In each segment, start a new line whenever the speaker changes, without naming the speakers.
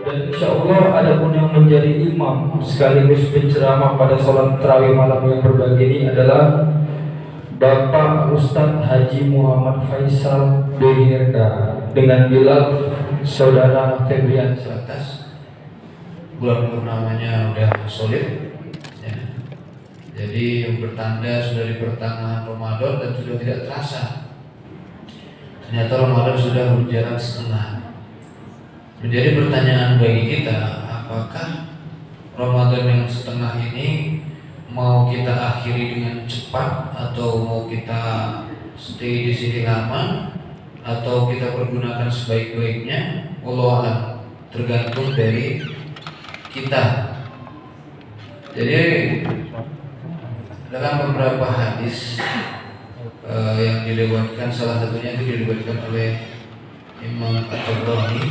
Dan insya Allah ada pun yang menjadi imam sekaligus penceramah pada sholat tarawih malam yang berbagi ini adalah Bapak Ustadz Haji Muhammad Faisal BHRK dengan gelar Saudara Febrian
Atas. Bulan purnamanya udah solid ya. Jadi bertanda sudah di pertengahan Ramadan dan sudah tidak terasa. Ternyata Ramadan sudah berjalan setengah. Menjadi pertanyaan bagi kita, apakah Ramadan yang setengah ini mau kita akhiri dengan cepat atau mau kita stay di sini lama atau kita pergunakan sebaik-baiknya? Wallahu a'lam, tergantung dari kita. Jadi dalam beberapa hadis yang dilewatkan, salah satunya itu dilewatkan oleh Imam At-Tabrani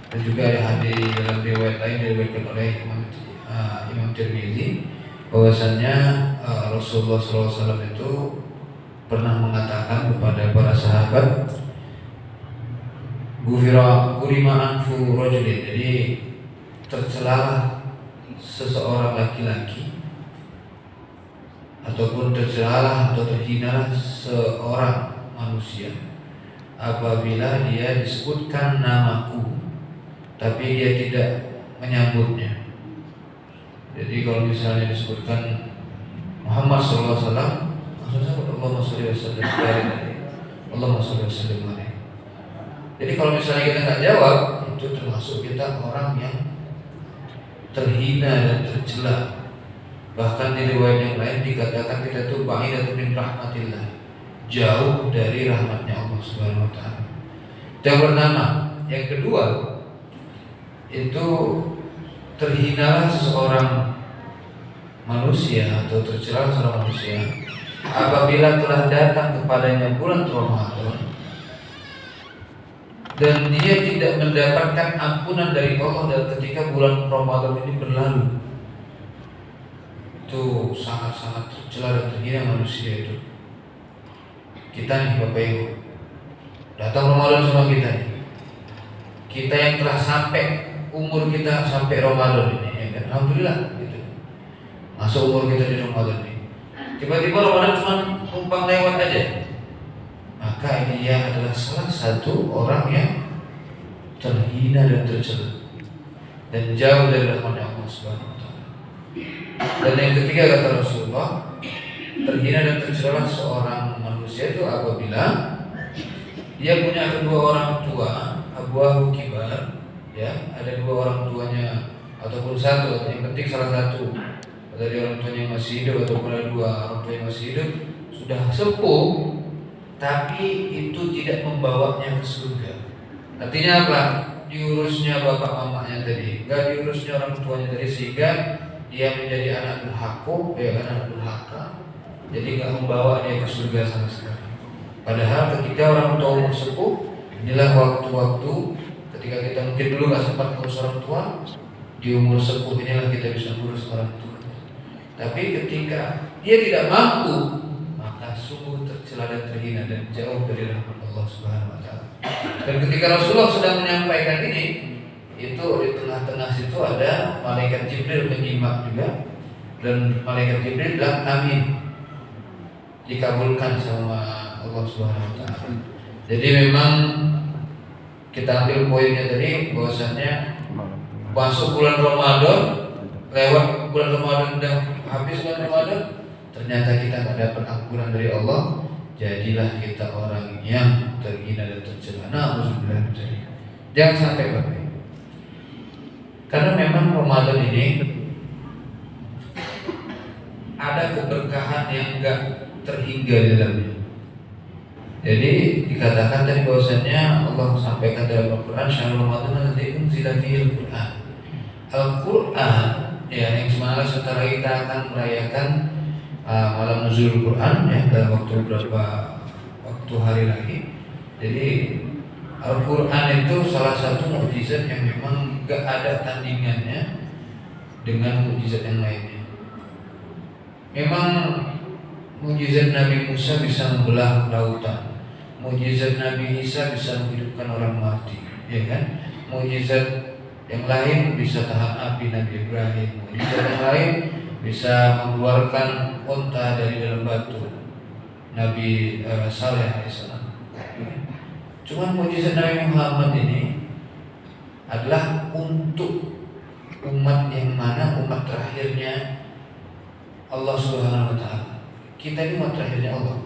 dan juga ada hadis dalam riwayat lain diriwayatkan oleh Imam Tirmizi bahwasannya Rasulullah SAW itu pernah mengatakan kepada para sahabat, Gurima anfu rajulin, jadi tercelalah seseorang laki-laki ataupun tercelalah atau terhinalah seorang manusia apabila dia disebutkan namaku tapi dia tidak menyambutnya. Jadi kalau misalnya disebutkan Muhammad SAW, maksudnya Allahumma sholli wa sallim Allahumma sholli wa sallim alaihi. Jadi kalau misalnya kita nggak jawab, itu termasuk kita orang yang terhina dan tercela. Bahkan di riwayat yang lain dikatakan kita itu ba'idatun min rahmatillah, jauh dari rahmatnya Allah Subhanahu wa taala. Yang pertama, yang kedua itu terhinalah seseorang manusia atau tercela seorang manusia apabila telah datang kepadanya bulan Ramadan dan dia tidak mendapatkan ampunan dari Allah dan ketika bulan Ramadan ini berlalu. Itu sangat-sangat tercela dan terhina manusia itu. Kita nih Bapak Ibu, datang Ramadan sama kita nih. Kita yang telah sampai umur kita sampai Ramadan ini, ya kan? Alhamdulillah gitu. Masuk umur kita di Ramadan ini. Tiba-tiba Ramadan cuma numpang lewat aja. Maka ini dia adalah salah satu orang yang terhina dan tercela dan jauh dari rahmatnya Allah Subhanahu wa taala. Dan yang ketiga kata Rasulullah, terhina dan tercela seorang manusia itu apabila dia punya kedua orang tua, abuahu kibar, ya, ada dua orang tuanya ataupun satu, yang penting salah satu dari orang tuanya yang masih hidup ataupun ada dua orang tua yang masih hidup sudah sepuh, tapi itu tidak membawanya ke surga. Artinya apa? Diurusnya bapak mamanya tadi, enggak diurusnya orang tuanya tadi, sehingga dia menjadi anak durhaka, ya kan, anak durhaka. Jadi enggak membawa dia ke surga sama sekali. Padahal ketika orang tua umur sepuh, inilah waktu-waktu ketika kita mungkin dulu nggak sempat ngurus orang tua, di umur sepuh inilah kita bisa ngurus orang tua. Tapi ketika dia tidak mampu, maka sungguh tercela dan terhina dan jauh dari rahmat Allah Subhanahu wa taala. Dan ketika Rasulullah sedang menyampaikan ini, itu di tengah-tengah situ ada malaikat Jibril menyimak juga, dan malaikat Jibril bilang amin, dikabulkan sama Allah Subhanahu wa taala. Jadi memang kita ambil poinnya tadi bahwasannya masuk bulan Ramadan, lewat bulan Ramadan dan habis bulan Ramadan, ternyata kita tidak dapat ampunan dari Allah, jadilah kita orang yang terhina dan tercela. Nauzubillah. Jangan sampai Bapak. Karena memang Ramadan ini ada keberkahan yang enggak terhingga di dalamnya. Jadi dikatakan tadi bahwasannya Allah sampaikan dalam Al-Quran, Syahrul Ramadan alladzi unzila fihil Qur'an. Al-Quran, ya, yang sebenarnya setelah kita akan merayakan malam nuzul Quran, ya, dalam waktu hari lagi. Jadi Al-Quran itu salah satu mukjizat yang memang gak ada tandingannya dengan mukjizat yang lainnya. Memang mukjizat Nabi Musa bisa membelah lautan, mukjizat Nabi Isa bisa menghidupkan orang mati, ya kan? Mukjizat yang lain bisa tahan api Nabi Ibrahim, mukjizat yang lain bisa mengeluarkan unta dari dalam batu Nabi Saleh alaihissalam. Cuman mukjizat Nabi Muhammad ini adalah untuk umat yang mana umat terakhirnya Allah Subhanahu wa taala. Kita ini umat terakhirnya Allah.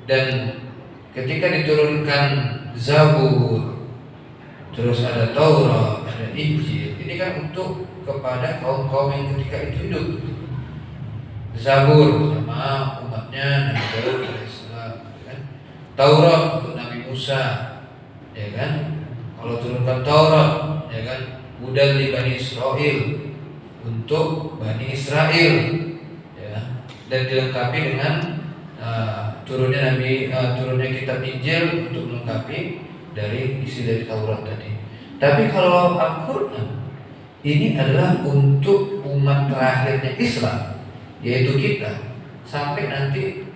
Dan ketika diturunkan Zabur, terus ada Taurat, ada Injil, ini kan untuk kepada kaum-kaum yang ketika itu hidup. Zabur sama umatnya Nabi Daud alaihissalam, kan? Taurat untuk Nabi Musa, ya kan? Kalau turunkan Taurat, ya kan? Hudan li Bani Israel, untuk Bani Israel, ya. Dan dilengkapi dengan turunnya kitab Injil untuk melengkapi dari isi dari Taurat tadi. Tapi kalau Al-Quran ini adalah untuk umat terakhirnya Islam, yaitu kita, sampai nanti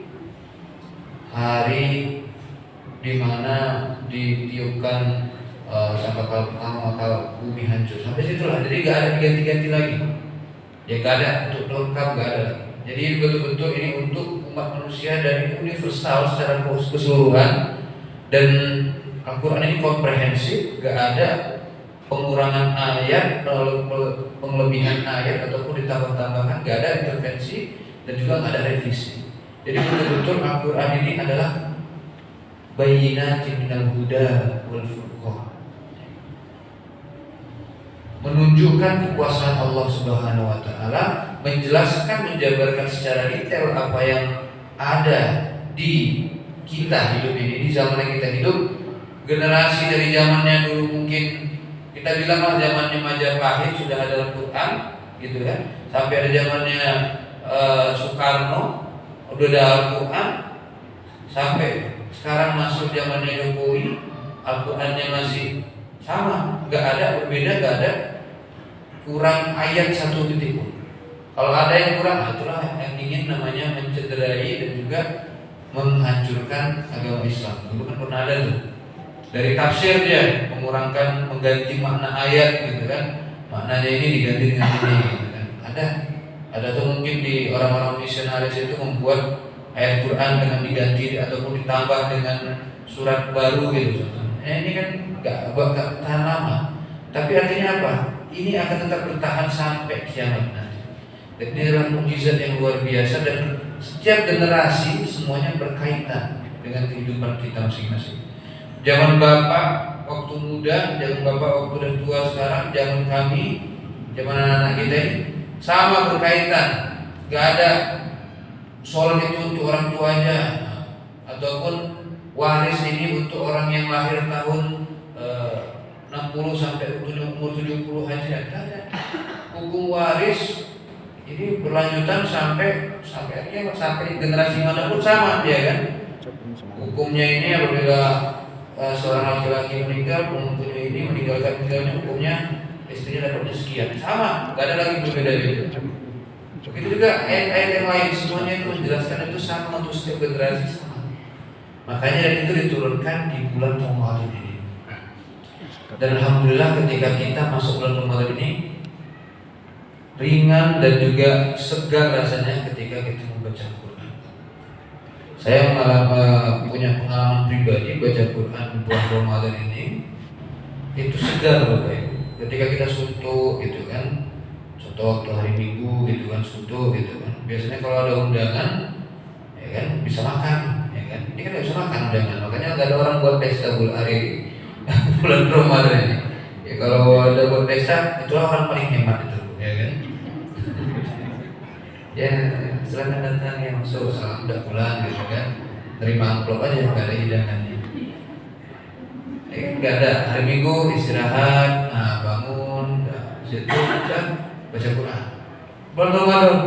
hari di mana ditiupkan sangkakala pertama maka bumi hancur. Sampai situlah, jadi gak ada diganti-ganti lagi. Ya gak ada, untuk lengkap gak ada lagi. Jadi betul-betul ini untuk umat manusia dan ini universal secara keseluruhan. Dan Al-Quran ini komprehensif, gak ada pengurangan ayat, pengelebihan ayat ataupun ditambah-tambahkan, gak ada intervensi dan juga gak ada revisi. Jadi betul-betul Al-Quran ini adalah bayyinatin minal huda wal furqan, menunjukkan kekuasaan Allah Subhanahu wa taala, menjelaskan, menjabarkan secara detail apa yang ada di kita hidup ini, di zaman yang kita hidup. Generasi dari zamannya dulu mungkin kita bilanglah zamannya Majapahit sudah ada Al-Quran, gitu kan? Sampai ada zamannya Soekarno udah ada Al-Quran, sampai sekarang masuk zamannya Jokowi, Al-Qurannya masih sama, nggak ada berbeda, nggak ada kurang ayat satu titik pun. Kalau ada yang kurang, itulah yang ingin namanya mencederai dan juga menghancurkan agama Islam. Dulu kan pernah ada tuh, dari tafsir dia mengurangkan, mengganti makna ayat, gitu kan? Maknanya ini diganti dengan ini, gitu kan? Ada tuh mungkin di orang-orang misionaris itu membuat ayat Quran dengan diganti ataupun ditambah dengan surat baru, gitu. Ini kan gak tahan lama. Tapi artinya apa? Ini akan tetap bertahan sampai kiamat nanti. Dan ini adalah mukjizat yang luar biasa, dan setiap generasi semuanya berkaitan dengan kehidupan kita masing-masing. Zaman Bapak waktu muda, zaman Bapak waktu udah tua sekarang, zaman kami, zaman anak-anak kita ini sama berkaitan. Gak ada sholat itu untuk orang tuanya, ataupun waris ini untuk orang yang lahir tahun 60 sampai umur 70 aja. Ada hukum waris ini berlanjutan sampai generasi manapun sama, ya kan? Hukumnya ini apabila seorang laki-laki meninggal, mempunyai ini, meninggalkan tinggalnya, hukumnya istrinya dapatnya sekian, sama, gak ada lagi berbeda-beda. Begitu juga ayat-ayat yang lain, semuanya itu menjelaskan itu sama untuk setiap generasi sama. Makanya dan itu diturunkan di bulan Ramadan ini. Dan alhamdulillah ketika kita masuk bulan Ramadan ini, ringan dan juga segar rasanya ketika kita membaca Quran. Saya punya pengalaman pribadi baca Quran di bulan Ramadan ini, itu segar Bapak Ibu. Ketika kita suntuk gitu kan, contoh waktu hari Minggu gitu kan, suntuk gitu kan. Biasanya kalau ada undangan, ya kan bisa makan, ya kan. Ini kan nggak bisa makan undangan, makanya nggak ada orang buat pesta hari bulan Ramadan ini. Ya kalau ada buat pesta, itulah orang paling hemat itu, ya kan. Ya silakan datang ya, masuk, salam udah pulang gitu kan, terima amplop aja, nggak ada hidangannya. Nggak ada, hari Minggu istirahat, bangun, situ baca Quran. Bulan Ramadan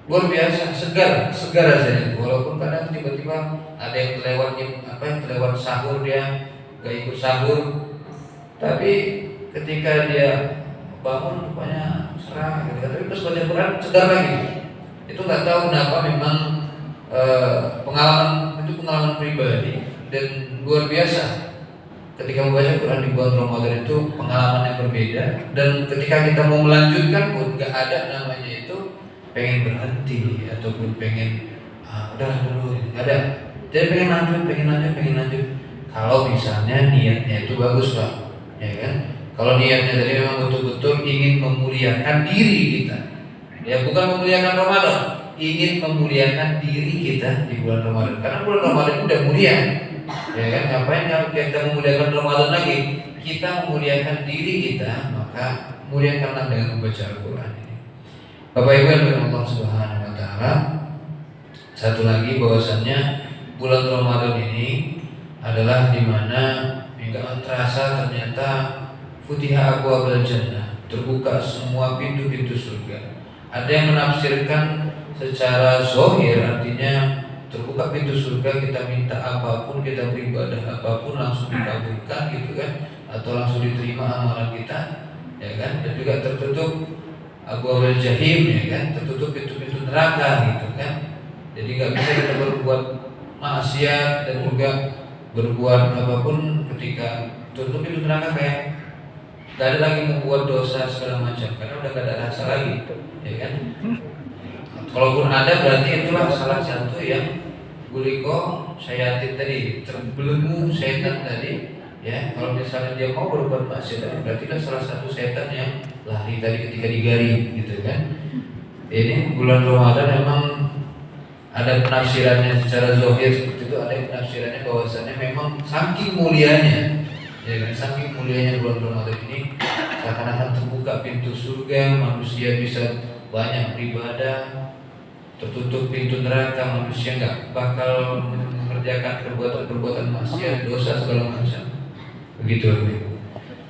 luar biasa, segar rasanya. Walaupun kadang tiba-tiba ada yang terlewat sahur, dia gak ikut sahur, tapi ketika dia bangun rupanya serah gitu. Tapi terus baca Quran segar lagi. Itu nggak tahu kenapa, memang pengalaman pribadi dan luar biasa. ketika membaca Quran di bulan Ramadan itu pengalaman yang berbeda, dan ketika kita mau melanjutkan pun gak ada namanya itu pengen berhenti ataupun pengen udahlah dulu, gak ada. Jadi pengen lanjut. Kalau misalnya niatnya itu bagus Pak, ya kan? Kalau niatnya tadi memang betul-betul ingin memuliakan diri kita, ya bukan memuliakan Ramadan, ingin memuliakan diri kita di bulan Ramadan. Karena bulan Ramadan itu udah mulia, ya kan? Ngapain kita memuliakan Ramadan lagi? Kita memuliakan diri kita, maka muliakanlah dengan membaca Al-Quran ini. Bapak Ibu yang dirahmati Allah Subhanahu Wa Taala, satu lagi bahwasannya bulan Ramadan ini adalah dimana nggak terasa ternyata Futiha abwaabul jannah, terbuka semua pintu-pintu surga. Ada yang menafsirkan secara zahir, artinya terbuka pintu surga, kita minta apapun, kita beribadah apapun langsung dikabulkan gitu kan, atau langsung diterima amalan kita, ya kan. Dan juga tertutup abwaabul jahim, ya kan, tertutup pintu-pintu neraka gitu kan. Jadi nggak bisa kita berbuat maksiat dan juga berbuat apapun ketika tutup pintu neraka, kayak gak ada lagi membuat dosa segala macam karena udah gak ada rasa lagi, ya kan? Kalaupun ada berarti itulah salah satu yang guliko syayatin tadi, terbelenggu setan tadi, ya. Kalau misalnya dia mau berbuat maksiat berarti kan salah satu setan yang lari tadi ketika digaring, gitu kan? Ini bulan Ramadan memang ada penafsirannya secara zahir seperti itu, ada yang penafsirannya bahwasannya memang saking mulianya, ya kan, saking mulianya bulan Ramadan ini seakan-akan terbuka pintu surga, manusia bisa banyak beribadah, tertutup pintu neraka, manusia nggak bakal mengerjakan perbuatan-perbuatan maksiat, dosa segala macam. Begitu.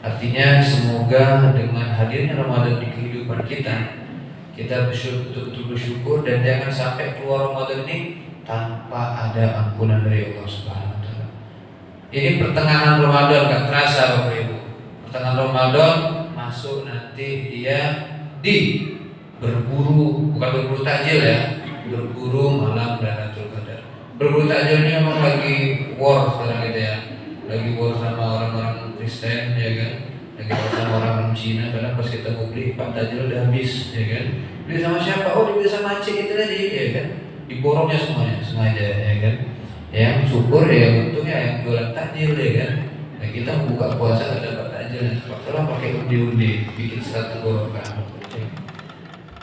Artinya semoga dengan hadirnya Ramadan di kehidupan kita betul-betul bersyukur dan jangan sampai keluar Ramadan ini tanpa ada ampunan dari Allah Subhanahu Wa Taala. Ini pertengahan Ramadan gak terasa Bapak Ibu. Pertengahan Ramadan masuk nanti dia di berburu, bukan berburu takjil ya, berburu malam Lailatul Qadar. Berburu takjil ini memang lagi war sekarang gitu ya, lagi war sama orang-orang Kristen, ya kan, lagi war sama orang Cina, karena pas kita mau beli Pak takjil udah habis, ya kan. Beli sama siapa? Oh dibeli sama Aceh itu tadi, ya kan. Diborongnya semuanya sengaja, ya kan. Ya syukur ya, untungnya yang jualan takjil, ya kan. Nah kita buka puasa gak dapat takjil, kalau pakai undi-undi bikin 100 gorokan.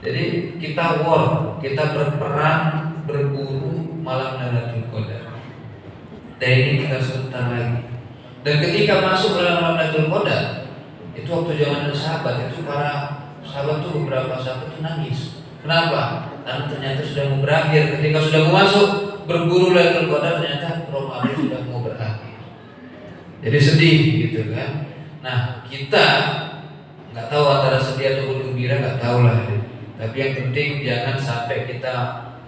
Jadi kita war, kita berperang, berburu malam Lailatul Qadar. Dan ini tinggal sebentar lagi. Dan ketika masuk dalam malam Lailatul Qadar, itu waktu zaman sahabat itu para sahabat tuh, beberapa sahabat tuh nangis. Kenapa? Karena ternyata sudah mau berakhir. Ketika sudah mau masuk berburu Lailatul Qadar, ternyata Ramadan sudah mau berakhir. Jadi sedih gitu kan. Nah kita nggak tahu antara sedih ataupun gembira, nggak tahu lah. Tapi yang penting jangan sampai kita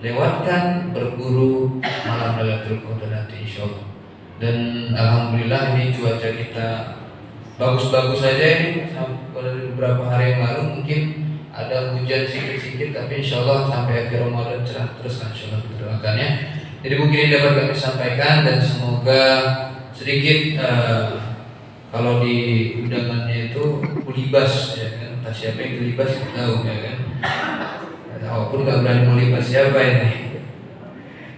lewatkan berburu malam Lailatul Qadar nanti insyaallah. Dan alhamdulillah ini cuaca kita bagus-bagus saja ini. Beberapa hari yang lalu mungkin ada hujan sedikit-sedikit, tapi insyaallah sampai akhir Ramadan cerah terus kan insyaallah kita doakan ya. Jadi mungkin ini dapat kami sampaikan dan semoga sedikit kalau di undangannya itu ulibas, ya kan, entah siapa yang ulibas kita tahu, ya kan. Walaupun nggak berani melibas siapa ini,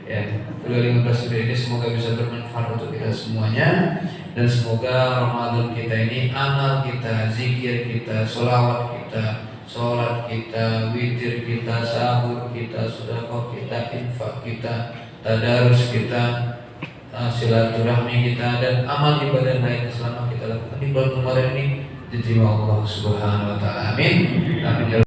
ya. Kuliah 15 ini semoga bisa bermanfaat untuk kita semuanya, dan semoga Ramadan kita ini amal kita, zikir kita, sholawat kita, sholat kita, witir kita, sahur kita, sedekah kita, infak kita, tadarus kita, silaturahmi kita, dan amal ibadah lain selama kita lakukan di bulan Ramadan ini diterima Allah Subhanahu Wa Taala. Amin. Amin.